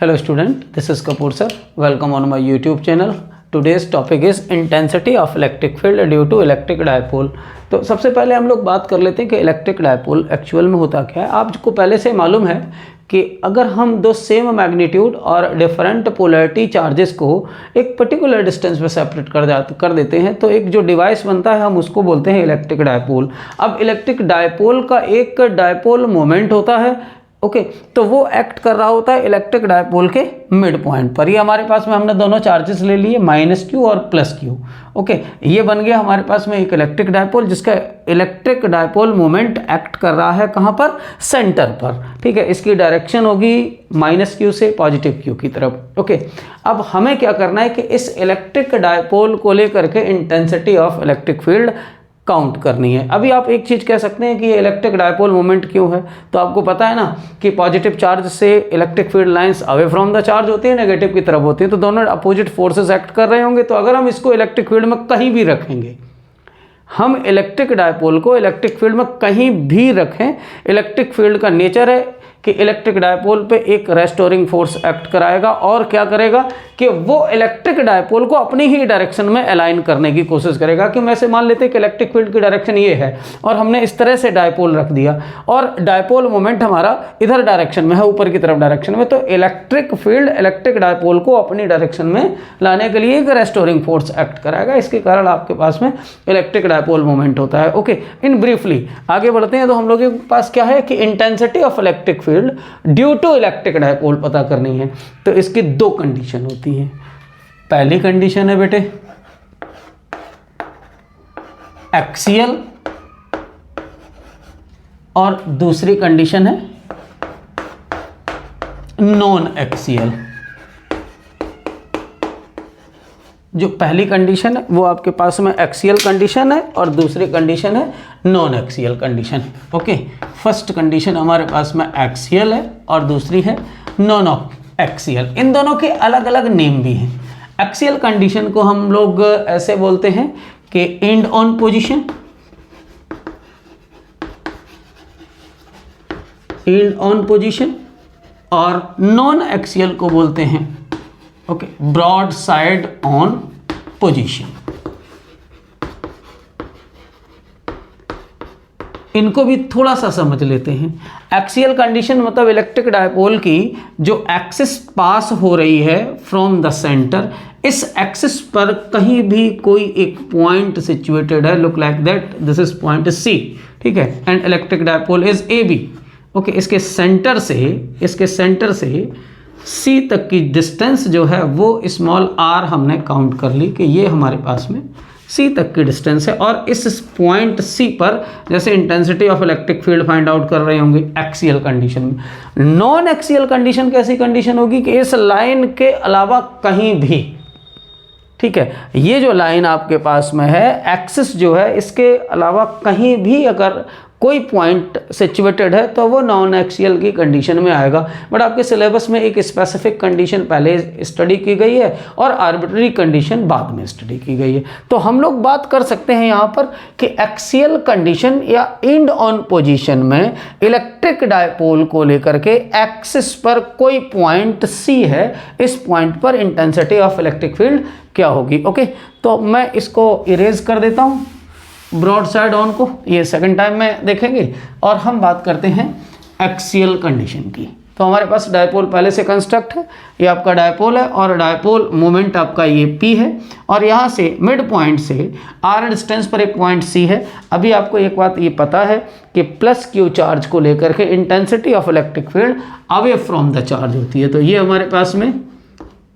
Hello student, this is Kapoor sir. Welcome on my YouTube channel. Today's topic is intensity of electric field due to electric dipole. तो सबसे पहले हम लोग बात कर लेते हैं कि इलेक्ट्रिक डायपोल एक्चुअल में होता क्या है। आपको पहले से मालूम है कि अगर हम दो सेम मैग्नीट्यूड और डिफरेंट पोलैरिटी चार्जेस को एक पर्टिकुलर डिस्टेंस पे सेपरेट कर देते हैं तो एक जो डिवाइस बनता है हम उसको बोलते हैं इलेक्ट्रिक डायपोल। अब इलेक्ट्रिक डायपोल का एक डायपोल मोमेंट होता है, ओके तो वो एक्ट कर रहा होता है इलेक्ट्रिक डायपोल के मिड पॉइंट पर। ये हमारे पास में हमने दोनों चार्जेस ले लिए -q और +q, ओके ये बन गया हमारे पास में एक इलेक्ट्रिक डायपोल जिसका इलेक्ट्रिक डायपोल मोमेंट एक्ट कर रहा है कहाँ पर, सेंटर पर। ठीक है, इसकी डायरेक्शन होगी -q से +q की तरफ। ओके अब हमें क्या करना है कि इस इलेक्ट्रिक डायपोल को लेकर के intensity of electric field count करनी है। अभी आप एक चीज़ कह सकते हैं कि ये इलेक्ट्रिक डायपोल मोमेंट क्यों है, तो आपको पता है ना कि पॉजिटिव चार्ज से electric field lines away from the charge होती है, नेगेटिव की तरफ होती है, तो दोनों अपोजिट फोर्सेस एक्ट कर रहे होंगे। तो अगर हम इसको इलेक्ट्रिक फील्ड में कहीं भी रखेंगे, हम इलेक्ट्रिक डायपोल को इलेक्ट्रिक फील्ड में कहीं भी रखें, इलेक्ट्रिक फील्ड का नेचर है कि इलेक्ट्रिक डायपोल पे एक रेस्टोरिंग फोर्स एक्ट कराएगा और क्या करेगा कि वो इलेक्ट्रिक डायपोल को अपनी ही डायरेक्शन में अलाइन करने की कोशिश करेगा। कि वैसे मान लेते हैं कि इलेक्ट्रिक फील्ड की डायरेक्शन ये है और हमने इस तरह से डायपोल रख दिया और डायपोल मोमेंट हमारा इधर डायरेक्शन में है, ऊपर की तरफ डायरेक्शन में, तो इलेक्ट्रिक फील्ड इलेक्ट्रिक डायपोल को अपनी डायरेक्शन में लाने के लिए एक रेस्टोरिंग फोर्स एक्ट कराएगा। इसके कारण आपके पास में इलेक्ट्रिक डायपोल मोमेंट होता है। ओके इन ब्रीफली आगे बढ़ते हैं तो हम लोग के पास क्या है कि intensity of electric field due to electric dipole पता करनी है। तो इसकी दो कंडीशन होती हैं। पहली कंडीशन है बेटे एक्सियल और दूसरी कंडीशन है नॉन एक्सियल। जो पहली कंडीशन है वो आपके पास में एक्सियल कंडीशन है और दूसरी कंडीशन है non axial condition. Okay first condition हमारे पास में एक्सियल है और दूसरी है नॉन एक्सियल। इन दोनों के अलग अलग नेम भी हैं। एक्सियल कंडीशन को हम लोग ऐसे बोलते हैं कि end on position, end on position, और नॉन एक्सियल को बोलते हैं okay broad side on position. इनको भी थोड़ा सा समझ लेते हैं। एक्सियल कंडीशन मतलब इलेक्ट्रिक डायपोल की जो एक्सिस पास हो रही है फ्रॉम द सेंटर, इस एक्सिस पर कहीं भी कोई एक पॉइंट सिचुएटेड है, look like that, this is point C, ठीक है, and electric dipole is A B. Okay इसके सेंटर से सी तक की डिस्टेंस जो है वो स्मॉल r हमने काउंट कर ली कि ये हमारे पास में सी तक की डिस्टेंस है। और इस पॉइंट सी पर जैसे intensity of electric field find out कर रहे होंगे एक्सियल कंडीशन में। नॉन एक्सियल कंडीशन कैसी कंडीशन होगी कि इस लाइन के अलावा कहीं भी, ठीक है, ये जो लाइन आपके पास में है एक्सिस जो है इसके अलावा कहीं भी अगर कोई पॉइंट सिचुएटेड है तो वो नॉन एक्सियल की कंडीशन में आएगा। बट आपके सिलेबस में एक स्पेसिफिक कंडीशन पहले स्टडी की गई है और आर्बिट्ररी कंडीशन बाद में स्टडी की गई है। तो हम लोग बात कर सकते हैं यहाँ पर कि एक्सियल कंडीशन या एंड ऑन पोजीशन में इलेक्ट्रिक डायपोल को लेकर के एक्सिस पर कोई पॉइंट सी है, इस पॉइंट पर इंटेंसिटी ऑफ इलेक्ट्रिक फील्ड क्या होगी। ओके तो मैं इसको इरेज कर देता हूँ ब्रॉड साइड ऑन को, ये सेकंड टाइम में देखेंगे, और हम बात करते हैं एक्सियल कंडीशन की। तो हमारे पास डायपोल पहले से कंस्ट्रक्ट है, ये आपका डायपोल है और डायपोल मोमेंट आपका ये P है और यहाँ से मिड पॉइंट से R डिस्टेंस पर एक पॉइंट C है। अभी आपको एक बात ये पता है कि +q चार्ज को लेकर के intensity of electric field away from the charge होती है। तो ये हमारे पास में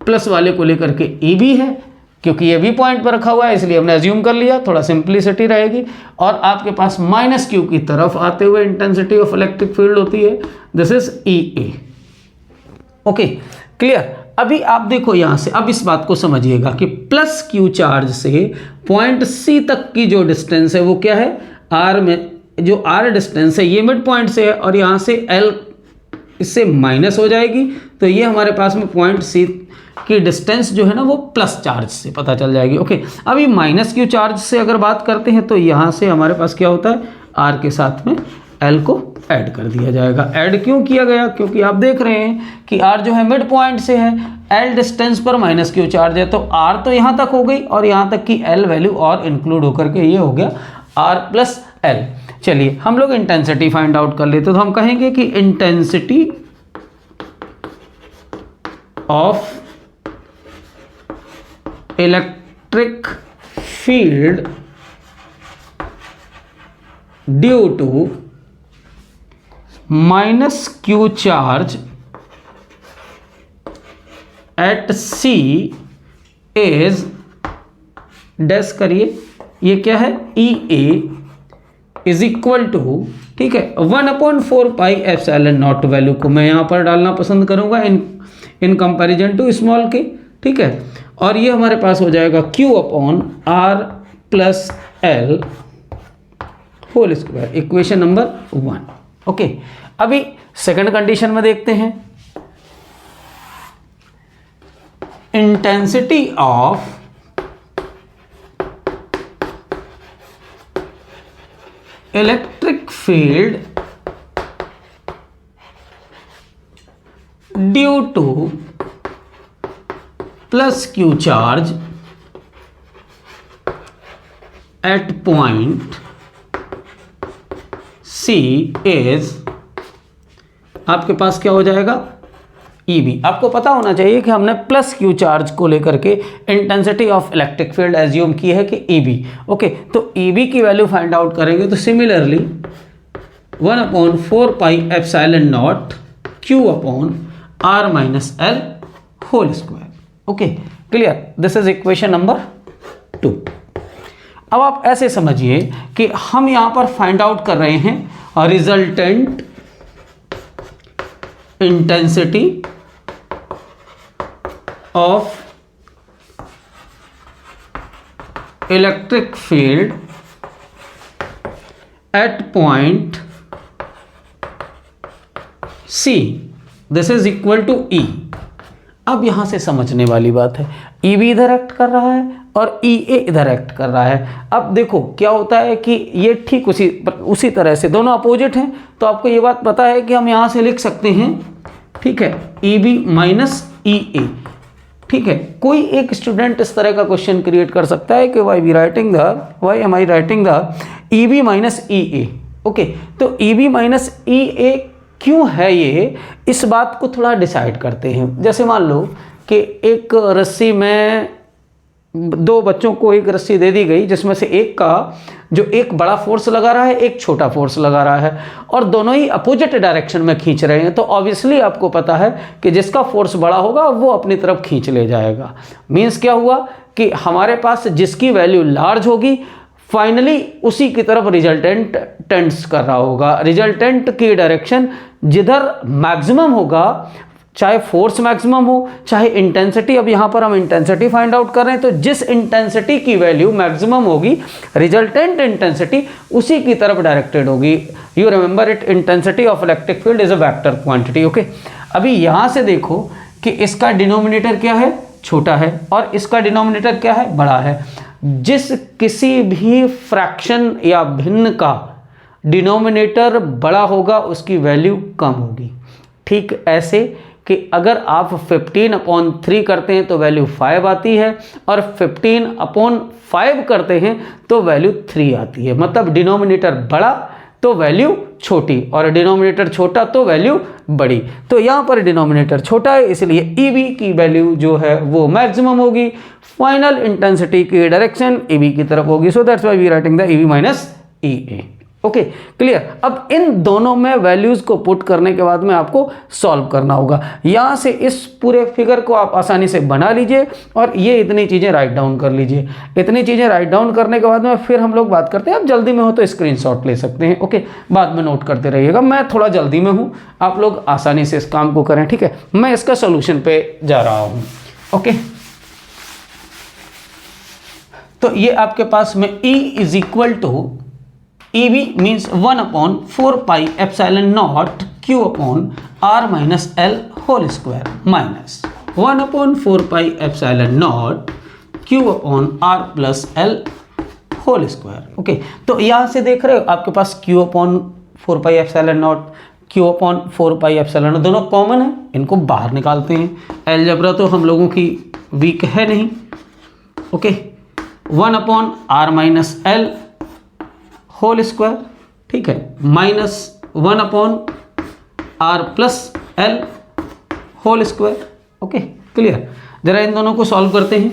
प्लस वाले को लेकर के E भी है, क्योंकि ये भी पॉइंट पर रखा हुआ है इसलिए हमने अज्यूम कर लिया, थोड़ा सिंप्लिसिटी रहेगी। और आपके पास -q की तरफ आते हुए इंटेंसिटी ऑफ इलेक्ट्रिक फील्ड होती है, this is EA। Okay clear. अभी आप देखो यहाँ से, अब इस बात को समझिएगा कि +q चार्ज से पॉइंट C तक की जो डिस्टेंस है वो क्या है, R में जो R डिस्टेंस है ये मिड पॉइंट से है और यहाँ से L इससे माइनस हो जाएगी, तो ये हमारे पास में पॉइंट C की डिस्टेंस जो है ना वो प्लस चार्ज से पता चल जाएगी। ओके अभी -q चार्ज से अगर बात करते हैं तो यहाँ से हमारे पास क्या होता है, R के साथ में L को ऐड कर दिया जाएगा। ऐड क्यों किया गया? क्योंकि आप देख रहे हैं कि R जो है मिड पॉइंट से है, L डिस्टेंस पर माइनस Q चार्ज है, तो R तो यहाँ तक हो गई और यहाँ तक की L वैल्यू और इंक्लूड होकर के ये हो गया R प्लस L। चलिए हम लोग इंटेंसिटी फाइंड आउट कर लेते, तो हम कहेंगे कि intensity of electric field due to minus Q charge at C is dash करिए, ये क्या है, EA इज इक्वल टू, ठीक है, 1/4 पाई एप्सिलॉन नॉट। वैल्यू को मैं यहाँ पर डालना पसंद करूँगा इन कंपैरिजन टू स्मॉल के, ठीक है। और ये हमारे पास हो जाएगा Q/R plus L whole square, equation number 1। Okay, अभी सेकंड कंडीशन में देखते हैं। Intensity of electric field due to plus Q charge at point C is, आपके पास क्या हो जाएगा, EB। आपको पता होना चाहिए कि हमने प्लस Q चार्ज को लेकर के intensity of electric field assume की है कि EB। ओके, तो EB की वैल्यू फाइंड आउट करेंगे तो similarly 1/4 pi epsilon naught Q/R minus L whole square. Okay, clear, this is equation number 2। अब आप ऐसे समझिए कि हम यहां पर फाइंड आउट कर रहे हैं resultant intensity of electric field at point C, this is equal to E। अब यहां से समझने वाली बात है, EB इधर एक्ट कर रहा है और EA इधर एक्ट कर रहा है। अब देखो क्या होता है कि ये ठीक उसी तरह से दोनों अपोजिट हैं, तो आपको ये बात पता है कि हम यहां से लिख सकते हैं, ठीक है, EB माइनस EA। ठीक है, कोई एक स्टूडेंट इस तरह का क्वेश्चन क्रिएट कर सकता है कि why am I writing the EB minus EA। Okay, तो EB माइनस EA क्यों है ये, इस बात को थोड़ा डिसाइड करते हैं। जैसे मान लो कि एक रस्सी में दो बच्चों को एक रस्सी दे दी गई, जिसमें से एक का जो एक बड़ा फोर्स लगा रहा है, एक छोटा फोर्स लगा रहा है, और दोनों ही अपोजिट डायरेक्शन में खींच रहे हैं, तो ऑब्वियसली आपको पता है कि जिसका फोर्स बड़ा होगा वो अपनी तरफ खींच ले जाएगा। मीन्स क्या हुआ कि हमारे पास जिसकी वैल्यू लार्ज होगी फाइनली उसी की तरफ रिजल्टेंट टेंड्स कर रहा होगा। रिजल्टेंट की डायरेक्शन जिधर मैक्सिमम होगा, चाहे फोर्स मैक्सिमम हो चाहे इंटेंसिटी, अब यहाँ पर हम इंटेंसिटी फाइंड आउट कर रहे हैं, तो जिस इंटेंसिटी की वैल्यू मैक्सिमम होगी रिजल्टेंट इंटेंसिटी उसी की तरफ डायरेक्टेड होगी। You remember it, intensity of electric field is a vector quantity. Okay, अभी यहाँ से देखो कि इसका डिनोमिनेटर क्या है, छोटा है, और इसका डिनोमिनेटर क्या है, बड़ा है। जिस किसी भी फ्रैक्शन या भिन्न का डिनोमिनेटर बड़ा होगा उसकी वैल्यू कम होगी। ठीक ऐसे कि अगर आप 15/3 करते हैं तो वैल्यू 5 आती है, और 15/5 करते हैं तो वैल्यू 3 आती है। मतलब डिनोमिनेटर बड़ा तो वैल्यू छोटी, और डिनोमिनेटर छोटा तो वैल्यू बड़ी। तो यहाँ पर डिनोमिनेटर छोटा है, इसलिए EB की वैल्यू जो है वो मैक्सिमम होगी। फाइनल इंटेंसिटी की डायरेक्शन EB की तरफ होगी। So that's why we writing the EB minus EA। Okay, clear. अब इन दोनों में वैल्यूज को पुट करने के बाद में आपको सॉल्व करना होगा। यहाँ से इस पूरे फिगर को आप आसानी से बना लीजिए और ये इतनी चीज़ें राइट डाउन कर लीजिए। इतनी चीज़ें राइट डाउन करने के बाद में फिर हम लोग बात करते हैं। आप जल्दी में हो तो स्क्रीनशॉट ले सकते हैं। ओके, बाद में नोट करते रहिएगा। मैं थोड़ा जल्दी में हूँ, आप लोग आसानी से इस काम को करें। ठीक है, मैं इसका सोल्यूशन पे जा रहा हूँ। ओके, तो ये आपके पास में E is equal to EB means 1/4 pi epsilon naught Q/R minus L whole square minus 1/4 pi epsilon naught Q/R plus L whole square। Okay, तो यहाँ से देख रहे हो आपके पास 4 pi epsilon not, Q upon 4 pi epsilon not, दोनों common है, इनको बाहर निकालते हैं। अलजेब्रा तो हम लोगों की वीक है नहीं। Okay, 1 upon R minus L whole square, ठीक है, माइनस 1 upon R plus L whole square. Okay, clear. जरा इन दोनों को सॉल्व करते हैं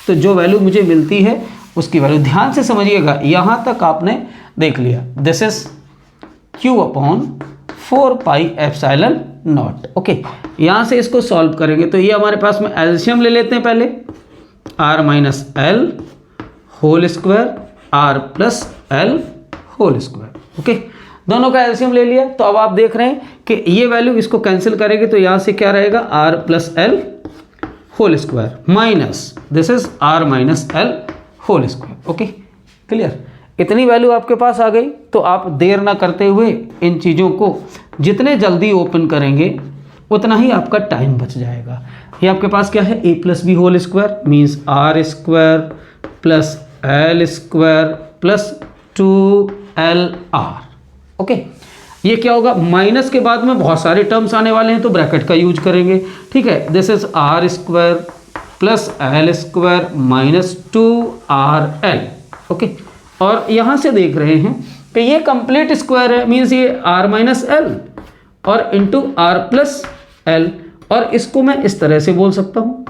तो जो वैल्यू मुझे मिलती है उसकी वैल्यू ध्यान से समझिएगा, यहाँ तक आपने देख लिया। This is Q upon 4 pi epsilon naught. Okay, यहाँ से इसको सॉल्व करेंगे तो ये हमारे पास में एलसीएम ले लेते हैं पहले, R minus L whole square R plus L whole square. Okay, दोनों का एलसीएम ले लिया तो अब आप देख रहे हैं कि ये वैल्यू इसको कैंसिल करेगी तो यहाँ से क्या रहेगा, R plus L whole square minus this is R minus L whole square. Okay, clear. इतनी वैल्यू आपके पास आ गई तो आप देर ना करते हुए इन चीज़ों को जितने जल्दी ओपन करेंगे उतना ही आपका टाइम बच जाएगा। ये आपके पास क्या है, A plus B whole square means R square plus L square plus 2LR। Okay, ये क्या होगा, माइनस के बाद में बहुत सारे टर्म्स आने वाले हैं तो ब्रैकेट का यूज करेंगे। ठीक है, this is R square plus L square minus 2RL। Okay, और यहाँ से देख रहे हैं कि ये कंप्लीट स्क्वायर है, मीन्स ये आर माइनस एल और इंटू आर प्लस एल, और इसको मैं इस तरह से बोल सकता हूँ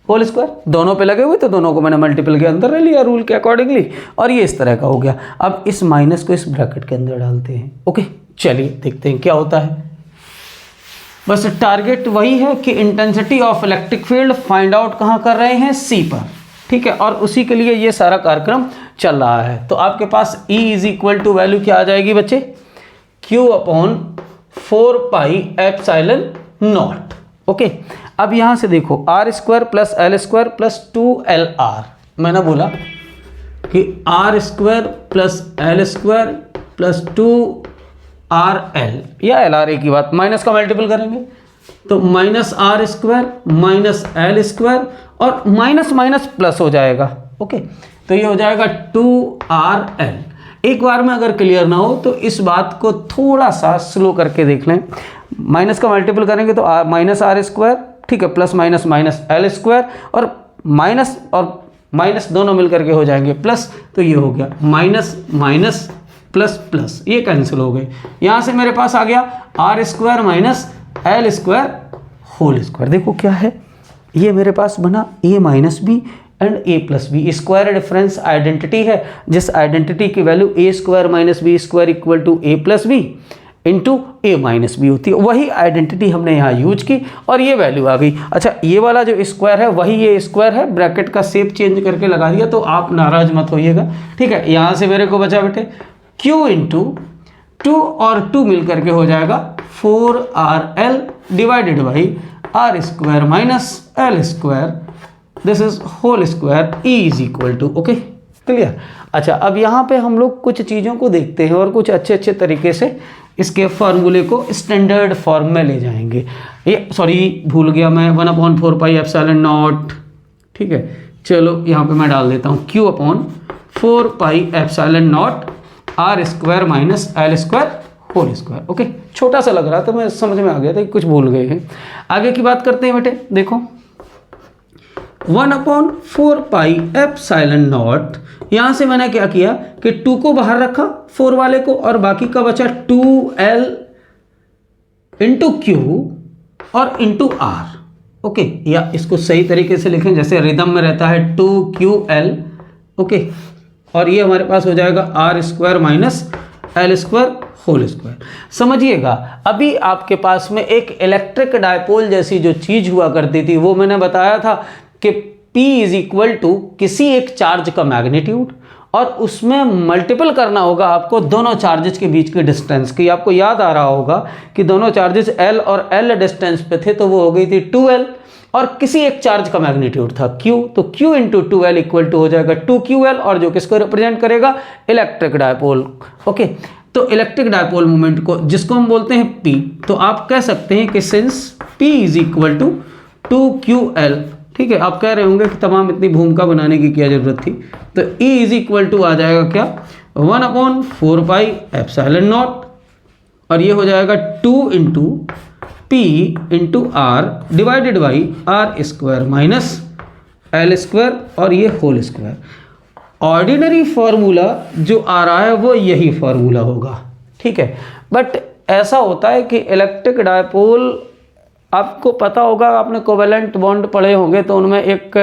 होल स्क्वायर। दोनों पे लगे हुए तो दोनों को मैंने मल्टीपल के अंदर ले लिया रूल के अकॉर्डिंगली, और ये इस तरह का हो गया। अब इस माइनस को इस ब्रैकेट के अंदर डालते हैं। ओके, चलिए देखते हैं क्या होता है। बस टारगेट वही है कि intensity of electric field find out कहाँ कर रहे हैं, सी पर। ठीक है, और उसी के लिए ये सारा कार्यक्रम चल रहा है। तो आपके पास E is equal to value क्या आ जाएगी बच्चे, Q upon 4 pi epsilon naught. Okay, अब यहाँ से देखो R square plus L square plus 2LR, मैंने बोला कि R square plus L square plus 2RL या LR की बात, माइनस का मल्टीपल करेंगे तो minus R square minus L square और माइनस माइनस प्लस हो जाएगा। ओके, तो ये हो जाएगा 2RL। एक बार में अगर क्लियर ना हो तो इस बात को थोड़ा सा स्लो करके देख लें। माइनस का मल्टीपल करेंगे तो माइनस आर स्क्वायर, ठीक है, plus minus minus L square और माइनस दोनों मिल करके हो जाएंगे प्लस, तो ये हो गया माइनस माइनस प्लस प्लस, ये कैंसिल हो गए। यहाँ से मेरे पास आ गया R square minus L square whole square. देखो क्या है, ये मेरे पास बना A minus B and A plus B, square difference identity है, जिस आइडेंटिटी की value A square minus B square equal to A plus B into A minus B होती है। वही आइडेंटिटी हमने यहाँ यूज की और ये वैल्यू आ गई। अच्छा, ये वाला जो स्क्वायर है वही ये स्क्वायर है, ब्रैकेट का शेप चेंज करके लगा दिया, तो आप नाराज मत होइएगा। ठीक है, यहाँ से मेरे को बचा बेटे Q इंटू 2 और 2 मिल करके हो जाएगा 4RL divided by R square minus L square, this is whole square, E is equal to. Okay, clear. अच्छा, अब यहाँ पे हम लोग कुछ चीज़ों को देखते हैं और कुछ अच्छे अच्छे तरीके से इसके फार्मूले को स्टैंडर्ड फॉर्म में ले जाएंगे। ये सॉरी भूल गया मैं, 1/4 पाई एप्सिलॉन नॉट। ठीक है, चलो यहाँ पे मैं डाल देता हूँ Q upon 4 pi epsilon naught R square minus L square whole square. Okay, छोटा सा लग रहा था, मैं समझ में आ गया था कि कुछ भूल गए हैं। आगे की बात करते हैं बेटे, देखो 1/4 पाई एप्सिलॉन नॉट, यहाँ से मैंने क्या किया कि 2 को बाहर रखा 4 वाले को और बाकी का बचा 2L इंटू Q और इंटू R। ओके, या इसको सही तरीके से लिखें जैसे रिदम में रहता है 2QL। ओके, और ये हमारे पास हो जाएगा R square minus L square whole square. समझिएगा, अभी आपके पास में एक इलेक्ट्रिक डायपोल जैसी जो चीज़ हुआ करती थी वो मैंने बताया था कि P इज इक्वल टू किसी एक चार्ज का मैग्नीट्यूड और उसमें मल्टीपल करना होगा आपको दोनों चार्जेस के बीच के डिस्टेंस की। आपको याद आ रहा होगा कि दोनों चार्जेस L और L डिस्टेंस पे थे तो वो हो गई थी 2L और किसी एक चार्ज का मैग्नीट्यूड था Q, तो Q into 2L equal to हो जाएगा 2QL और जो किसको रिप्रेजेंट करेगा, इलेक्ट्रिक डायपोल। ओके, तो इलेक्ट्रिक डायपोल मोमेंट को जिसको हम बोलते हैं P, तो आप कह सकते हैं कि since P is equal to 2QL। ठीक है, आप कह रहे होंगे कि तमाम इतनी भूमिका बनाने की क्या जरूरत थी, तो E इज इक्वल टू आ जाएगा क्या, 1/4πε0 और ये हो जाएगा 2 into P into R divided by R square minus L square और ये होल स्क्वायर। ऑर्डिनरी फार्मूला जो आ रहा है वो यही फार्मूला होगा, ठीक है। बट ऐसा होता है कि इलेक्ट्रिक डायपोल, आपको पता होगा, आपने कोवेलेंट बॉन्ड पढ़े होंगे तो उनमें एक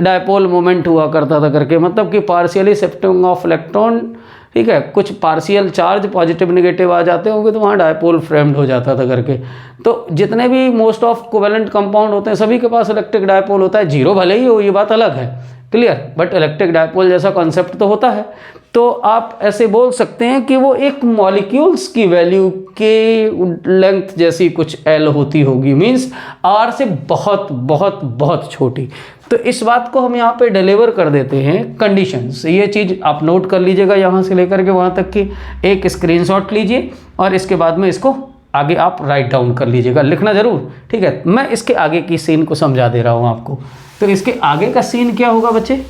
डायपोल मोमेंट हुआ करता था करके, मतलब कि पार्शियली शिफ्टिंग ऑफ इलेक्ट्रॉन, ठीक है, कुछ पार्शियल चार्ज पॉजिटिव नेगेटिव आ जाते होंगे तो वहाँ डायपोल फ्रेम्ड हो जाता था करके। तो जितने भी मोस्ट ऑफ कोवेलेंट कंपाउंड होते हैं सभी के पास इलेक्ट्रिक डायपोल होता है, जीरो भले ही हो, ये बात अलग है, क्लियर, बट इलेक्ट्रिक डायपोल जैसा कॉन्सेप्ट तो होता है। तो आप ऐसे बोल सकते हैं कि वो एक मॉलिक्यूल्स की वैल्यू के लेंथ जैसी कुछ एल होती होगी, मींस आर से बहुत बहुत बहुत छोटी। तो इस बात को हम यहाँ पे डिलीवर कर देते हैं कंडीशंस। ये चीज़ आप नोट कर लीजिएगा, यहाँ से लेकर के वहाँ तक की एक स्क्रीनशॉट लीजिए और इसके बाद में इसको आगे आप राइट डाउन कर लीजिएगा, लिखना ज़रूर, ठीक है। मैं इसके आगे की सीन को समझा दे रहा हूँ आपको। तो इसके आगे का सीन क्या होगा बच्चे,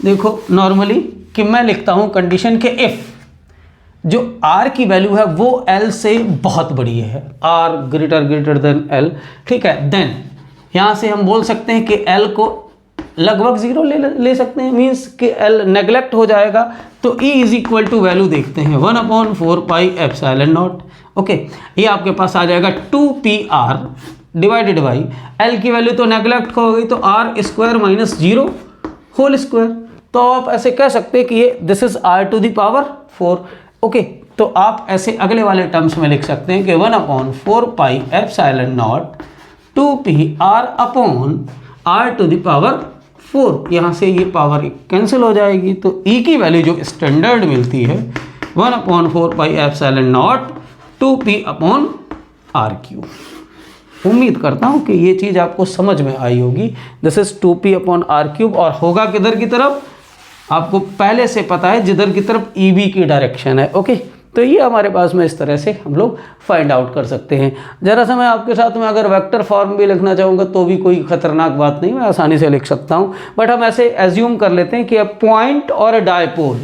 देखो नॉर्मली कि मैं लिखता हूँ कंडीशन के इफ़ जो R की वैल्यू है वो L से बहुत बड़ी है, R ग्रेटर देन L, ठीक है, देन यहाँ से हम बोल सकते हैं कि L को लगभग ज़ीरो ले सकते हैं, मीन्स कि L नेगलेक्ट हो जाएगा। तो E is equal to value देखते हैं 1/4πε0, ओके। ये आपके पास आ जाएगा 2πr डिवाइडेड बाई L की वैल्यू तो नेगलेक्ट हो गई तो R square minus 0 whole square. तो आप ऐसे कह सकते हैं कि ये दिस इज R⁴, ओके। तो आप ऐसे अगले वाले टर्म्स में लिख सकते हैं कि 1/4πε0 2πr/R⁴, यहाँ से ये पावर कैंसिल हो जाएगी। तो E की वैल्यू जो स्टैंडर्ड मिलती है 1/4πε0 2p/r³। उम्मीद करता हूँ कि ये चीज़ आपको समझ में आई होगी। दिस इज 2p/r³ और होगा किधर की तरफ, आपको पहले से पता है जिधर की तरफ EB की डायरेक्शन है, ओके। तो ये हमारे पास में इस तरह से हम लोग फाइंड आउट कर सकते हैं। ज़रा सा मैं आपके साथ में अगर वेक्टर फॉर्म भी लिखना चाहूँगा तो भी कोई ख़तरनाक बात नहीं, मैं आसानी से लिख सकता हूँ। बट हम ऐसे एज्यूम कर लेते हैं कि अब पॉइंट और डायपोल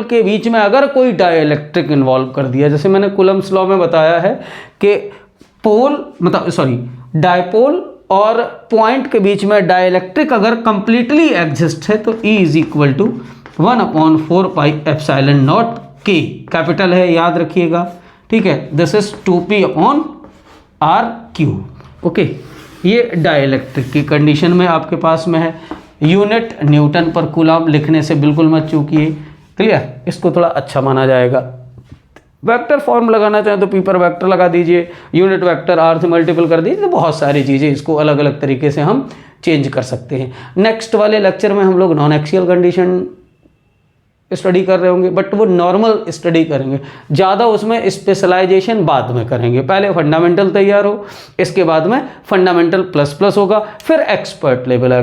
के बीच में अगर कोई डाइलेक्ट्रिक इन्वॉल्व कर दिया, जैसे मैंने कूलम्ब्स लॉ में बताया है कि डायपोल और पॉइंट के बीच में डाइलेक्ट्रिक अगर कंप्लीटली एग्जिस्ट है तो E is equal to 1/4πε0 K, capital है याद रखिएगा, ठीक है। This is 2p/r³, okay. ये डाइलेक्ट्रिक की कंडीशन में आपके पास में है। यूनिट न्यूटन पर कूलम्ब लिखने से बिल्कुल मत चूकिए, क्लियर, इसको थोड़ा अच्छा माना जाएगा। वेक्टर फॉर्म लगाना चाहें तो P पर वेक्टर लगा दीजिए, यूनिट वेक्टर R से मल्टीपल कर दीजिए, तो बहुत सारी चीज़ें इसको अलग अलग तरीके से हम चेंज कर सकते हैं। नेक्स्ट वाले लेक्चर में हम लोग नॉन एक्सियल कंडीशन स्टडी कर रहे होंगे, बट वो नॉर्मल स्टडी करेंगे, ज़्यादा उसमें स्पेशलाइजेशन बाद में करेंगे। पहले फंडामेंटल तैयार हो, इसके बाद में फंडामेंटल प्लस होगा, फिर एक्सपर्ट लेवल आएगा।